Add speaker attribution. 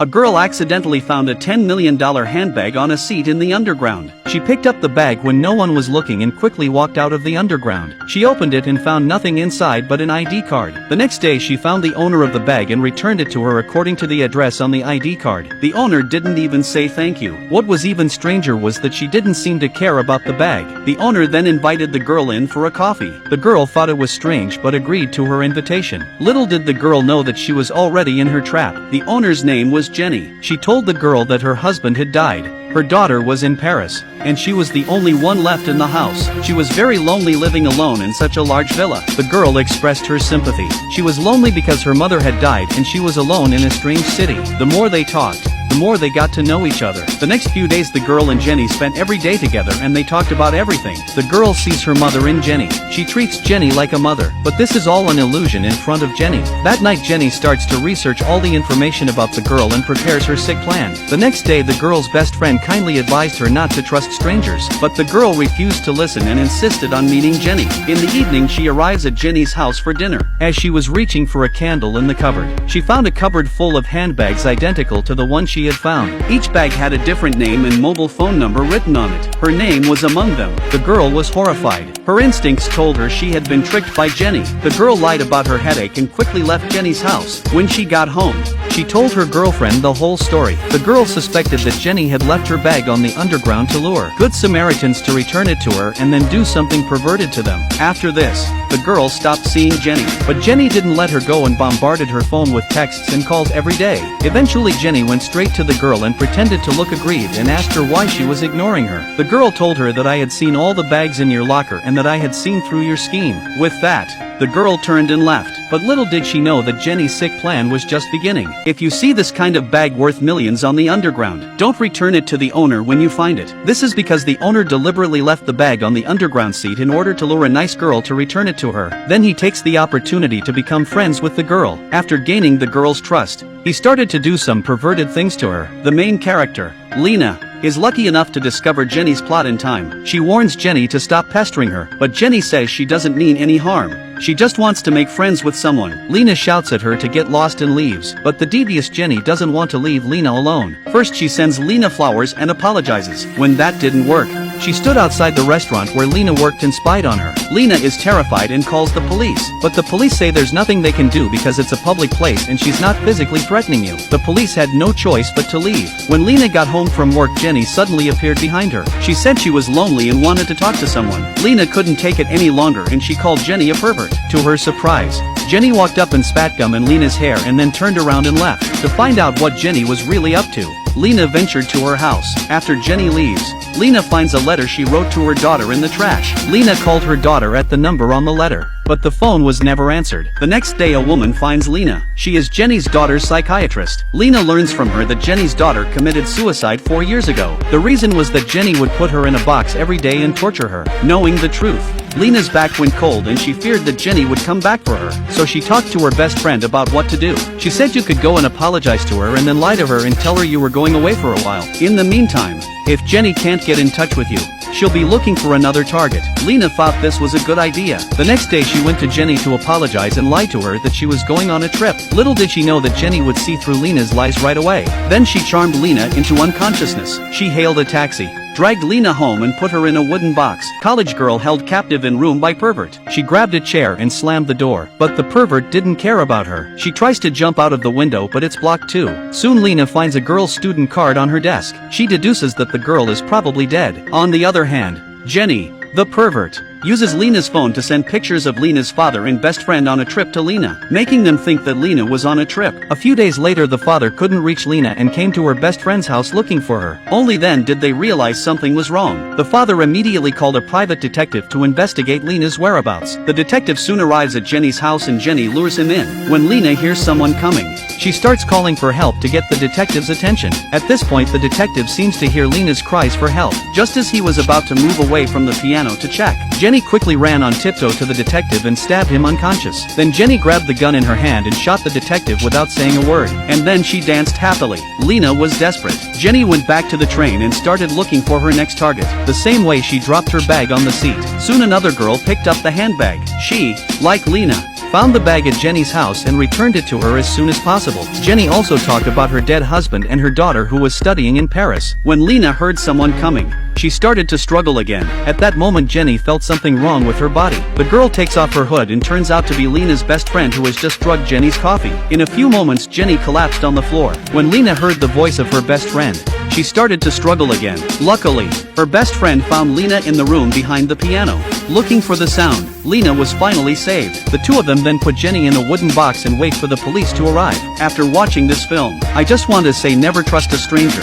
Speaker 1: A girl accidentally found a $10 million handbag on a seat in the underground. She picked up the bag when no one was looking and quickly walked out of the underground. She opened it and found nothing inside but an ID card. The next day she found the owner of the bag and returned it to her according to the address on the ID card. The owner didn't even say thank you. What was even stranger was that she didn't seem to care about the bag. The owner then invited the girl in for a coffee. The girl thought it was strange but agreed to her invitation. Little did the girl know that she was already in her trap. The owner's name was Jenny. She told the girl that her husband had died. Her daughter was in Paris, and she was the only one left in the house. She was very lonely living alone in such a large villa. The girl expressed her sympathy. She was lonely because her mother had died and she was alone in a strange city. The more they talked, the more they got to know each other. The next few days the girl and Jenny spent every day together and they talked about everything. The girl sees her mother in Jenny. She treats Jenny like a mother, but this is all an illusion in front of Jenny. That night Jenny starts to research all the information about the girl and prepares her sick plan. The next day the girl's best friend kindly advised her not to trust strangers, but the girl refused to listen and insisted on meeting Jenny. In the evening she arrives at Jenny's house for dinner. As she was reaching for a candle in the cupboard, she found a cupboard full of handbags identical to the one she had found. Each bag had a different name and mobile phone number written on it. Her name was among them. The girl was horrified. Her instincts told her she had been tricked by Jenny. The girl lied about her headache and quickly left Jenny's house. When she got home, she told her girlfriend the whole story. The girl suspected that Jenny had left her bag on the underground to lure good Samaritans to return it to her and then do something perverted to them. After this, the girl stopped seeing Jenny. But Jenny didn't let her go and bombarded her phone with texts and calls every day. Eventually Jenny went straight to the girl and pretended to look aggrieved and asked her why she was ignoring her. The girl told her that I had seen all the bags in your locker and that I had seen through your scheme. With that, the girl turned and left. But little did she know that Jenny's sick plan was just beginning. If you see this kind of bag worth millions on the underground, don't return it to the owner when you find it. This is because the owner deliberately left the bag on the underground seat in order to lure a nice girl to return it to her. Then he takes the opportunity to become friends with the girl. After gaining the girl's trust, he started to do some perverted things to her. The main character, Lena, is lucky enough to discover Jenny's plot in time. She warns Jenny to stop pestering her, but Jenny says she doesn't mean any harm. She just wants to make friends with someone. Lena shouts at her to get lost and leaves, but the devious Jenny doesn't want to leave Lena alone. First she sends Lena flowers and apologizes. When that didn't work, she stood outside the restaurant where Lena worked and spied on her. Lena is terrified and calls the police, but the police say there's nothing they can do because it's a public place and she's not physically threatening you. The police had no choice but to leave. When Lena got home from work, Jenny suddenly appeared behind her. She said she was lonely and wanted to talk to someone. Lena couldn't take it any longer and she called Jenny a pervert. To her surprise, Jenny walked up and spat gum in Lena's hair and then turned around and left. To find out what Jenny was really up to, Lena ventured to her house. After Jenny leaves, Lena finds a letter she wrote to her daughter in the trash. Lena called her daughter at the number on the letter, but the phone was never answered. The next day a woman finds Lena. She is Jenny's daughter's psychiatrist. Lena learns from her that Jenny's daughter committed suicide 4 years ago. The reason was that Jenny would put her in a box every day and torture her. Knowing the truth, Lena's back went cold and she feared that Jenny would come back for her, so she talked to her best friend about what to do. She said you could go and apologize to her and then lie to her and tell her you were going away for a while. In the meantime, if Jenny can't get in touch with you, she'll be looking for another target. Lena thought this was a good idea. The next day she went to Jenny to apologize and lie to her that she was going on a trip. Little did she know that Jenny would see through Lena's lies right away. Then she charmed Lena into unconsciousness. She hailed a taxi, dragged Lena home and put her in a wooden box. College girl held captive in room by pervert. She grabbed a chair and slammed the door, but the pervert didn't care about her. She tries to jump out of the window but it's blocked too. Soon Lena finds a girl's student card on her desk. She deduces that the girl is probably dead. On the other hand, Jenny, the pervert, uses Lena's phone to send pictures of Lena's father and best friend on a trip to Lena, making them think that Lena was on a trip. A few days later the father couldn't reach Lena and came to her best friend's house looking for her. Only then did they realize something was wrong. The father immediately called a private detective to investigate Lena's whereabouts. The detective soon arrives at Jenny's house and Jenny lures him in. When Lena hears someone coming, she starts calling for help to get the detective's attention. At this point the detective seems to hear Lena's cries for help. Just as he was about to move away from the piano to check, Jenny quickly ran on tiptoe to the detective and stabbed him unconscious. Then Jenny grabbed the gun in her hand and shot the detective without saying a word. And then she danced happily. Lena was desperate. Jenny went back to the train and started looking for her next target. The same way she dropped her bag on the seat. Soon another girl picked up the handbag. She, like Lena, found the bag at Jenny's house and returned it to her as soon as possible. Jenny also talked about her dead husband and her daughter who was studying in Paris. When Lena heard someone coming, she started to struggle again. At that moment Jenny felt something wrong with her body. The girl takes off her hood and turns out to be Lena's best friend who has just drugged Jenny's coffee. In a few moments Jenny collapsed on the floor. When Lena heard the voice of her best friend, she started to struggle again. Luckily, her best friend found Lena in the room behind the piano. Looking for the sound, Lena was finally saved. The two of them then put Jenny in a wooden box and wait for the police to arrive. After watching this film, I just want to say never trust a stranger.